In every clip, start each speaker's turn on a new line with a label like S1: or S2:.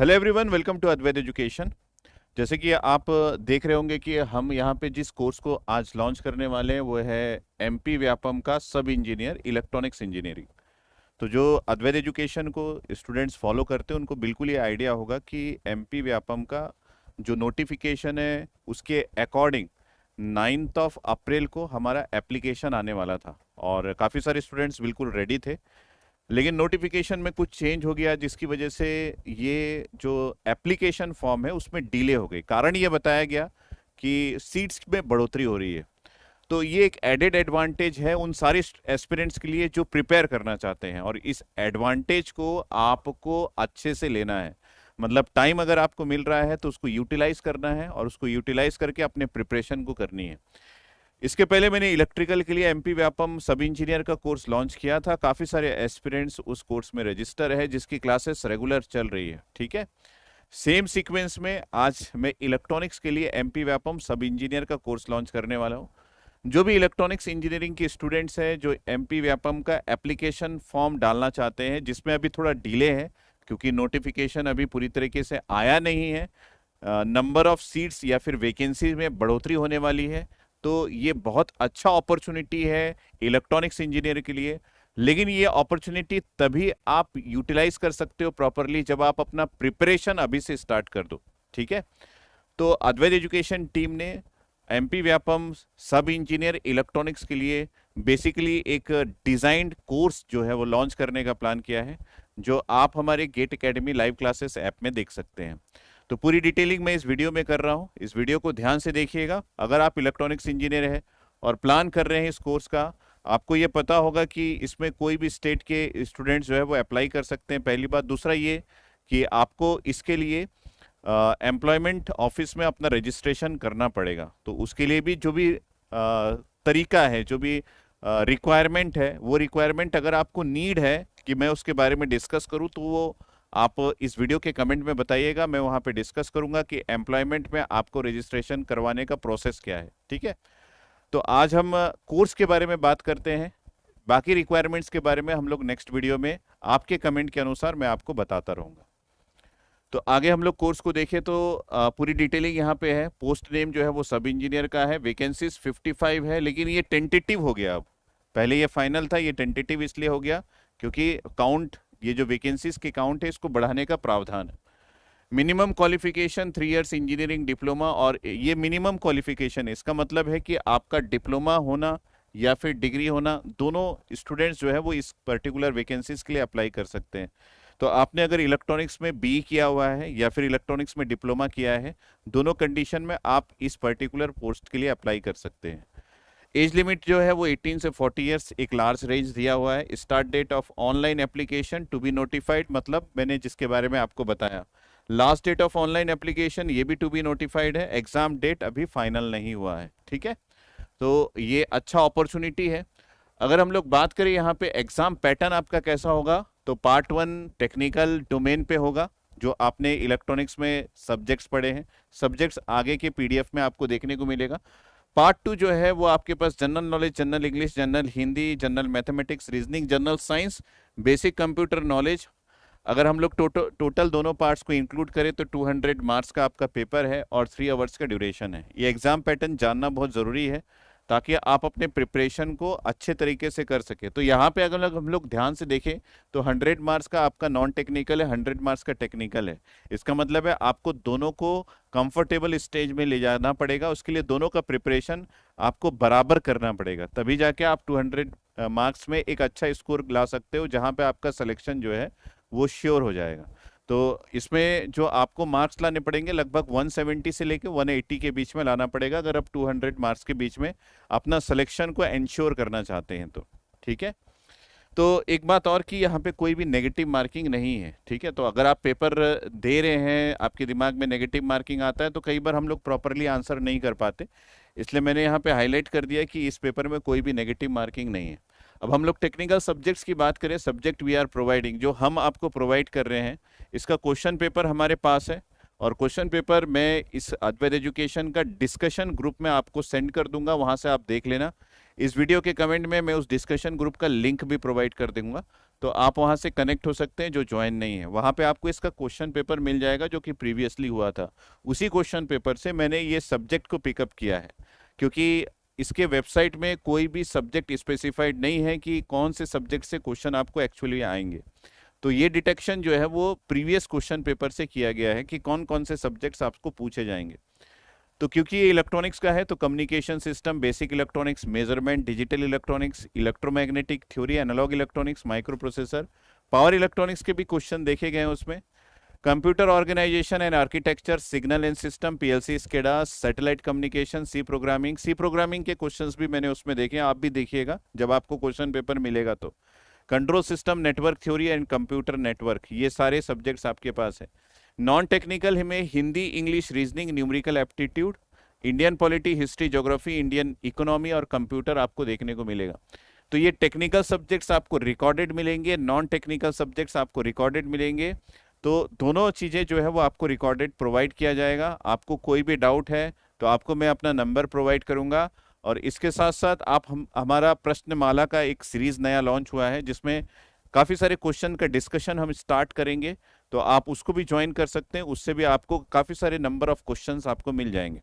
S1: Hello everyone, welcome to Advait education. जैसे कि आप देख रहे होंगे कि हम यहाँ पे जिस कोर्स को आज लॉन्च करने वाले हैं वो है एमपी व्यापम का सब इंजीनियर इलेक्ट्रॉनिक्स इंजीनियरिंग। तो जो अद्वैत एजुकेशन को स्टूडेंट्स फॉलो करते हैं उनको बिल्कुल ये आइडिया होगा कि एमपी व्यापम का जो नोटिफिकेशन है उसके अकॉर्डिंग 9th ऑफ अप्रैल को हमारा एप्लीकेशन आने वाला था और काफ़ी सारे स्टूडेंट्स बिल्कुल रेडी थे। लेकिन नोटिफिकेशन में कुछ चेंज हो गया जिसकी वजह से ये जो एप्लीकेशन फॉर्म है उसमें डिले हो गई। कारण ये बताया गया कि सीट्स में बढ़ोतरी हो रही है। तो ये एक एडेड एडवांटेज है उन सारे एस्पिरेंट्स के लिए जो प्रिपेयर करना चाहते हैं और इस एडवांटेज को आपको अच्छे से लेना है। मतलब टाइम अगर आपको मिल रहा है तो उसको यूटिलाइज करना है और उसको यूटिलाइज करके अपने प्रिपरेशन को करनी है। इसके पहले मैंने इलेक्ट्रिकल के लिए एमपी व्यापम सब इंजीनियर का कोर्स लॉन्च किया था। काफी सारे एस्पिरेंट्स उस कोर्स में रजिस्टर है जिसकी क्लासेस रेगुलर चल रही है। ठीक है, सेम सीक्वेंस में आज मैं इलेक्ट्रॉनिक्स के लिए एमपी व्यापम सब इंजीनियर का कोर्स लॉन्च करने वाला हूँ। जो भी इलेक्ट्रॉनिक्स इंजीनियरिंग के स्टूडेंट्स हैं जो एमपी व्यापम का एप्लीकेशन फॉर्म डालना चाहते हैं, जिसमें अभी थोड़ा डिले है क्योंकि नोटिफिकेशन अभी पूरी तरीके से आया नहीं है, नंबर ऑफ सीट्स या फिर वैकेंसी में बढ़ोतरी होने वाली है, तो ये बहुत अच्छा अपॉर्चुनिटी है इलेक्ट्रॉनिक्स इंजीनियर के लिए। लेकिन ये अपॉर्चुनिटी तभी आप यूटिलाइज कर सकते हो प्रॉपरली जब आप अपना प्रिपरेशन अभी से स्टार्ट कर दो। ठीक है, तो अद्वैत एजुकेशन टीम ने एमपी व्यापम सब इंजीनियर इलेक्ट्रॉनिक्स के लिए बेसिकली एक डिजाइंड कोर्स जो है वो लॉन्च करने का प्लान किया है, जो आप हमारे GATE academy live classes app में देख सकते हैं। तो पूरी डिटेलिंग मैं इस वीडियो में कर रहा हूं, इस वीडियो को ध्यान से देखिएगा। अगर आप इलेक्ट्रॉनिक्स इंजीनियर है और प्लान कर रहे हैं इस कोर्स का, आपको ये पता होगा कि इसमें कोई भी स्टेट के स्टूडेंट्स जो है वो अप्लाई कर सकते हैं, पहली बात। दूसरा ये कि आपको इसके लिए एम्प्लॉयमेंट ऑफिस में अपना रजिस्ट्रेशन करना पड़ेगा। तो उसके लिए भी जो भी तरीका है, जो भी रिक्वायरमेंट है, वो रिक्वायरमेंट अगर आपको नीड है कि मैं उसके बारे में डिस्कस करूं तो वो आप इस वीडियो के कमेंट में बताइएगा। मैं वहां पे डिस्कस करूंगा कि एम्प्लॉयमेंट में आपको रजिस्ट्रेशन करवाने का प्रोसेस क्या है। ठीक है, तो आज हम कोर्स के बारे में बात करते हैं। बाकी रिक्वायरमेंट्स के बारे में हम लोग नेक्स्ट वीडियो में आपके कमेंट के अनुसार मैं आपको बताता रहूंगा। तो आगे हम लोग कोर्स को देखें तो पूरी डिटेलिंग यहाँ पे है। पोस्ट नेम जो है वो सब इंजीनियर का है, वैकेंसीज 55 है, लेकिन ये टेंटेटिव हो गया। अब पहले ये फाइनल था, ये टेंटेटिव इसलिए हो गया क्योंकि काउंट, ये जो वैकेंसीज के काउंट है इसको बढ़ाने का प्रावधान है। Minimum qualification 3 years engineering diploma, और ये मिनिमम क्वालिफिकेशन है, इसका मतलब है कि आपका डिप्लोमा होना या फिर डिग्री होना, दोनों स्टूडेंट्स जो है वो इस पर्टिकुलर वैकेंसीज के लिए अप्लाई कर सकते हैं। तो आपने अगर इलेक्ट्रॉनिक्स में बी किया हुआ है या फिर इलेक्ट्रॉनिक्स में डिप्लोमा किया है, दोनों कंडीशन में आप इस पर्टिकुलर पोस्ट के लिए अप्लाई कर सकते हैं। एज लिमिट जो है वो 18 से 40 इयर्स एक लार्ज रेंज दिया हुआ है। Start date of online application to be notified, मतलब मैंने जिसके बारे में आपको बताया। Last date of online application ये भी टू बी नोटिफाइड है। एग्जाम डेट अभी फाइनल नहीं हुआ है। ठीक है, तो ये अच्छा अपॉर्चुनिटी है। अगर हम लोग बात करें यहाँ पे एग्जाम पैटर्न आपका कैसा होगा, तो पार्ट 1 टेक्निकल डोमेन पे होगा, जो आपने इलेक्ट्रॉनिक्स में सब्जेक्ट्स पढ़े हैं। सब्जेक्ट्स आगे के पीडीएफ में आपको देखने को मिलेगा। पार्ट 2 जो है वो आपके पास general knowledge, general English, general Hindi, general mathematics, reasoning, general science, basic computer knowledge. अगर हम लोग टोटल दोनों पार्ट्स को इंक्लूड करें तो 200 मार्क्स का आपका पेपर है और 3 आवर्स का ड्यूरेशन है। ये एग्जाम पैटर्न जानना बहुत ज़रूरी है ताकि आप अपने प्रिपरेशन को अच्छे तरीके से कर सके। तो यहाँ पे अगर हम लोग ध्यान से देखें तो 100 मार्क्स का आपका नॉन टेक्निकल है, 100 मार्क्स का टेक्निकल है। इसका मतलब है आपको दोनों को कंफर्टेबल स्टेज में ले जाना पड़ेगा। उसके लिए दोनों का प्रिपरेशन आपको बराबर करना पड़ेगा, तभी जाके आप 200 मार्क्स में एक अच्छा स्कोर ला सकते हो, जहाँ पे आपका सिलेक्शन जो है वो श्योर हो जाएगा। तो इसमें जो आपको मार्क्स लाने पड़ेंगे लगभग 170 से लेके 180 के बीच में लाना पड़ेगा, अगर आप 200 मार्क्स के बीच में अपना सिलेक्शन को एंश्योर करना चाहते हैं तो। ठीक है, तो एक बात और कि यहाँ पे कोई भी नेगेटिव मार्किंग नहीं है। ठीक है, तो अगर आप पेपर दे रहे हैं, आपके दिमाग में नेगेटिव मार्किंग आता है, तो कई बार हम लोग प्रॉपरली आंसर नहीं कर पाते, इसलिए मैंने यहाँ पे हाईलाइट कर दिया कि इस पेपर में कोई भी नेगेटिव मार्किंग नहीं है। अब हम लोग टेक्निकल सब्जेक्ट्स की बात करें, सब्जेक्ट वी आर प्रोवाइडिंग, जो हम आपको प्रोवाइड कर रहे हैं, इसका क्वेश्चन पेपर हमारे पास है और क्वेश्चन पेपर मैं इस अद्वैत एजुकेशन का डिस्कशन ग्रुप में आपको सेंड कर दूंगा, वहां से आप देख लेना। इस वीडियो के कमेंट में मैं उस डिस्कशन ग्रुप का लिंक भी प्रोवाइड कर दूंगा, तो आप वहां से कनेक्ट हो सकते हैं जो ज्वाइन नहीं है। वहां पे आपको इसका क्वेश्चन पेपर मिल जाएगा जो कि प्रीवियसली हुआ था। उसी क्वेश्चन पेपर से मैंने ये सब्जेक्ट को पिकअप किया है, क्योंकि इसके वेबसाइट में कोई भी सब्जेक्ट स्पेसिफाइड नहीं है कि कौन से सब्जेक्ट से क्वेश्चन आपको एक्चुअली आएंगे। तो ये डिटेक्शन जो है वो प्रीवियस क्वेश्चन पेपर से किया गया है कि कौन कौन से सब्जेक्ट्स आपको पूछे जाएंगे। तो क्योंकि ये इलेक्ट्रॉनिक्स का है तो communication system, basic electronics, measurement, digital electronics, electromagnetic theory, analogue electronics, microprocessor, power electronics के भी क्वेश्चन देखे गए हैं उसमें। Computer organisation and architecture, signal and system, PLC, SCADA, satellite communication, C programming के क्वेश्चंस भी मैंने उसमें देखे हैं, आप भी देखिएगा जब आपको क्वेश्चन पेपर मिलेगा तो। Control system, network theory and computer network, ये सारे सब्जेक्ट्स आपके पास है। नॉन टेक्निकल में Hindi, English, reasoning, numerical aptitude, Indian polity, history, geography, Indian economy और कंप्यूटर आपको देखने को मिलेगा। तो ये टेक्निकल सब्जेक्ट्स आपको रिकॉर्डेड मिलेंगे, नॉन टेक्निकल सब्जेक्ट्स आपको रिकॉर्डेड मिलेंगे। तो दोनों चीज़ें जो है वो आपको रिकॉर्डेड प्रोवाइड किया जाएगा। आपको कोई भी डाउट है तो आपको मैं अपना नंबर प्रोवाइड करूंगा। और इसके साथ साथ आप हमारा प्रश्नमाला का एक सीरीज नया लॉन्च हुआ है जिसमें काफ़ी सारे क्वेश्चन का डिस्कशन हम स्टार्ट करेंगे, तो आप उसको भी ज्वाइन कर सकते हैं। उससे भी आपको काफ़ी सारे नंबर ऑफ क्वेश्चंस आपको मिल जाएंगे।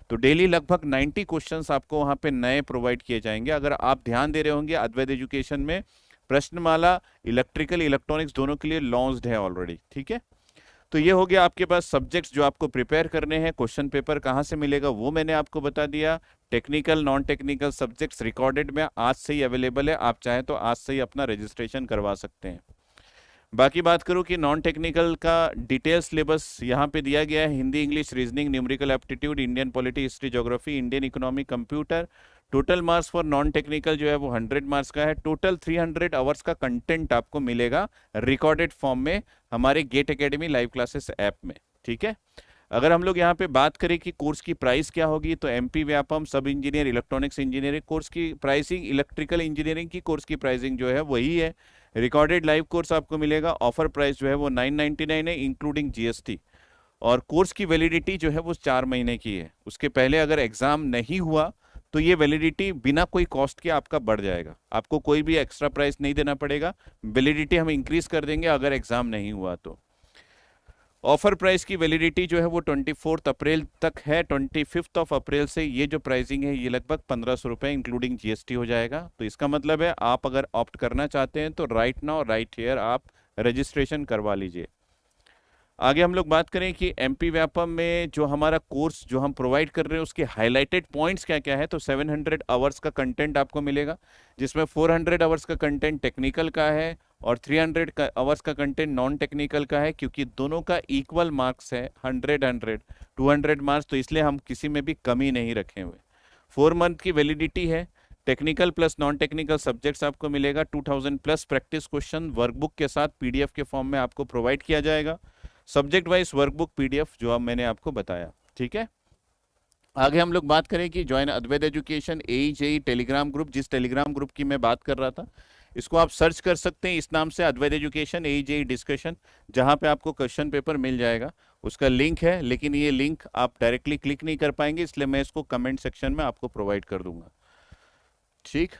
S1: तो डेली लगभग 90 क्वेश्चंस आपको वहाँ पे नए प्रोवाइड किए जाएंगे। अगर आप ध्यान दे रहे होंगे, अद्वैत एजुकेशन में प्रश्नमाला इलेक्ट्रिकल इलेक्ट्रॉनिक्स दोनों के लिए लॉन्च्ड है ऑलरेडी, ठीक है। तो ये हो गया आपके पास सब्जेक्ट्स जो आपको प्रिपेयर करने हैं। क्वेश्चन पेपर कहाँ से मिलेगा वो मैंने आपको बता दिया। Technical non technical subjects recorded में आज से ही अवेलेबल है, आप चाहें तो आज से ही अपना रजिस्ट्रेशन करवा सकते हैं। बाकी बात करूं कि नॉन टेक्निकल का डिटेल सिलेबस यहाँ पे दिया गया है। Hindi, English, reasoning, numerical aptitude, Indian polity, history, geography, Indian economy, computer. Total marks for non technical जो है वो 100 मार्क्स का है। टोटल 300 आवर्स का कंटेंट आपको मिलेगा रिकॉर्डेड फॉर्म में हमारे GATE academy live classes app में, ठीक है। अगर हम लोग यहाँ पे बात करें कि कोर्स की प्राइस क्या होगी, तो एमपी व्यापम सब इंजीनियर इलेक्ट्रॉनिक्स इंजीनियरिंग कोर्स की प्राइसिंग, इलेक्ट्रिकल इंजीनियरिंग की कोर्स की प्राइसिंग जो है वही है। रिकॉर्डेड लाइव कोर्स आपको मिलेगा। ऑफर प्राइस जो है वो 999 है इंक्लूडिंग जीएसटी। और कोर्स की वैलिडिटी जो है वो 4 महीने की है। उसके पहले अगर एग्जाम नहीं हुआ तो ये वैलिडिटी बिना कोई कॉस्ट के आपका बढ़ जाएगा, आपको कोई भी एक्स्ट्रा प्राइस नहीं देना पड़ेगा। वैलिडिटी हम इंक्रीज कर देंगे अगर एग्जाम नहीं हुआ तो। ऑफर प्राइस की वैलिडिटी जो है वो 24 अप्रैल तक है। 25 अप्रैल से ये जो प्राइसिंग है ये लगभग 1500 रुपये इंक्लूडिंग जीएसटी हो जाएगा। तो इसका मतलब है आप अगर ऑप्ट करना चाहते हैं तो राइट नाउ राइट हियर आप रजिस्ट्रेशन करवा लीजिए। आगे हम लोग बात करें कि एमपी व्यापम में जो हमारा कोर्स जो हम प्रोवाइड कर रहे हैं उसके हाईलाइटेड पॉइंट्स क्या क्या है। तो 700 आवर्स का कंटेंट आपको मिलेगा, जिसमें 400 आवर्स का कंटेंट टेक्निकल का है और 300 आवर्स का कंटेंट नॉन टेक्निकल का है। क्योंकि दोनों का इक्वल मार्क्स है, 100 200 मार्क्स, तो इसलिए हम किसी में भी कमी नहीं रखे हुए। 4 मंथ की वैलिडिटी है। Technical plus non technical subjects आपको मिलेगा। 2000 प्लस प्रैक्टिस क्वेश्चन वर्कबुक के साथ पीडीएफ के फॉर्म में आपको प्रोवाइड किया जाएगा। सब्जेक्ट वाइज वर्कबुक पीडीएफ जो अब मैंने आपको बताया, ठीक है। आगे हम लोग बात करें कि ज्वाइन अद्वैत एजुकेशन AE टेलीग्राम ग्रुप, जिस टेलीग्राम ग्रुप की मैं बात कर रहा था इसको आप सर्च कर सकते हैं इस नाम से, अद्वैत एजुकेशन AE डिस्कशन, जहां पे आपको क्वेश्चन पेपर मिल जाएगा। उसका लिंक है, लेकिन ये लिंक आप डायरेक्टली क्लिक नहीं कर पाएंगे, इसलिए मैं इसको कमेंट सेक्शन में आपको प्रोवाइड कर दूंगा, ठीक।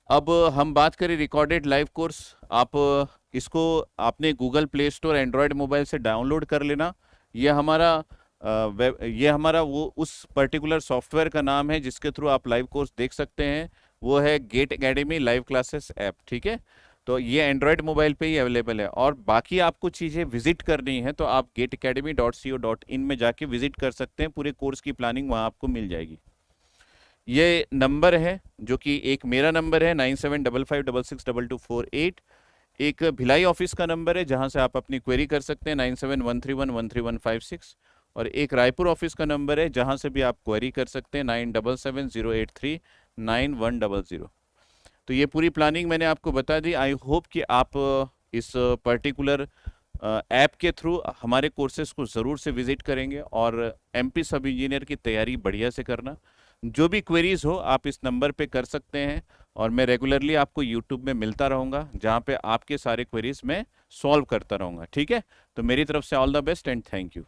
S1: अब हम बात करें रिकॉर्डेड लाइव कोर्स। आप इसको आपने Google play store Android mobile से डाउनलोड कर लेना। ये हमारा वो उस पर्टिकुलर सॉफ्टवेयर का नाम है जिसके थ्रू आप लाइव कोर्स देख सकते हैं, वो है GATE academy live classes app, ठीक है। तो ये एंड्रॉयड मोबाइल पे ही अवेलेबल है। और बाकी आपको चीज़ें विजिट करनी है तो आप getacademy.co.in में जाके विजिट कर सकते हैं। पूरे कोर्स की प्लानिंग वहाँ आपको मिल जाएगी। ये नंबर है जो कि एक मेरा नंबर है 9755662248, एक भिलाई ऑफिस का नंबर है जहां से आप अपनी क्वेरी कर सकते हैं 9713113156, और एक रायपुर ऑफिस का नंबर है जहां से भी आप क्वेरी कर सकते हैं 9770839100। तो ये पूरी प्लानिंग मैंने आपको बता दी। आई होप कि आप इस पर्टिकुलर ऐप के थ्रू हमारे कोर्सेज को ज़रूर से विजिट करेंगे और एमपी सब इंजीनियर की तैयारी बढ़िया से करना। जो भी क्वेरीज हो आप इस नंबर पे कर सकते हैं और मैं रेगुलरली आपको यूट्यूब में मिलता रहूँगा जहाँ पे आपके सारे क्वेरीज मैं सॉल्व करता रहूँगा, ठीक है। तो मेरी तरफ से all the best and thank you.